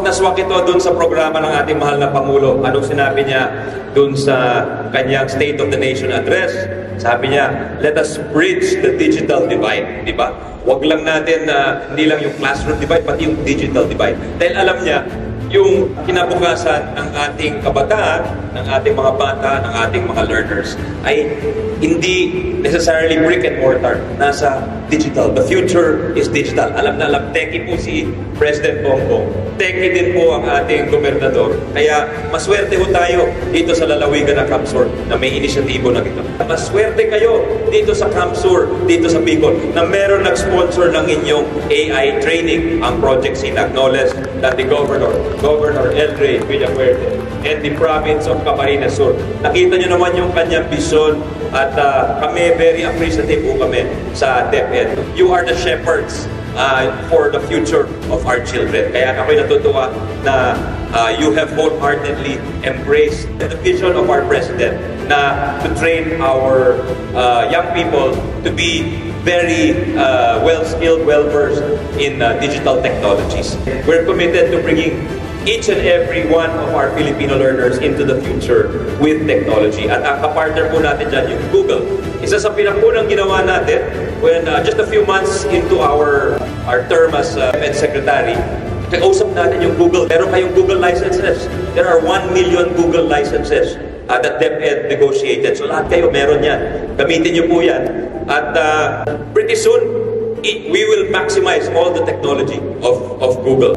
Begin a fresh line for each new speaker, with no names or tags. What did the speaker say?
Swak na swak ito dun sa programa ng ating mahal na Pangulo. Anong sinabi niya dun sa kanyang State of the Nation address? Sabi niya, let us bridge the digital divide. Di ba? Huwag lang natin hindi lang yung classroom divide, pati yung digital divide. Dahil alam niya, yung kinabukasan ng ating kabataan, ng ating mga bata, ng ating mga learners, ay hindi necessarily brick and mortar. Nasa digital. The future is digital. Alam na alam, techie po si President Bongbong. Techie din po ang ating gobernador. Kaya maswerte ho tayo dito sa lalawigan ng Camsur na may inisyatibo na ito. Maswerte kayo dito sa Camsur, dito sa Bicol, na meron nag-sponsor ng inyong AI training, ang Project Sinag. No less than the Governor Eldred Villafuerte and the province of Camarines Sur. Nakita nyo naman yung kanyang vision at kami very appreciative po kami sa DepEd. You are the shepherds for the future of our children. Kaya ako'y natutuwa na you have wholeheartedly embraced the vision of our President na to train our young people to be very well-skilled, well-versed in digital technologies. We're committed to bringing each and every one of our Filipino learners into the future with technology. At ang kapartner po natin dyan yung Google. Isa sa pinakaunang ginawa natin when just a few months into our term as Ed Secretary, kausap natin yung Google. Meron kayong Google licenses. There are 1 million Google licenses that DepEd negotiated. So lahat kayo meron yan. Gamitin nyo po yan. At pretty soon, we will maximize all the technology of Google.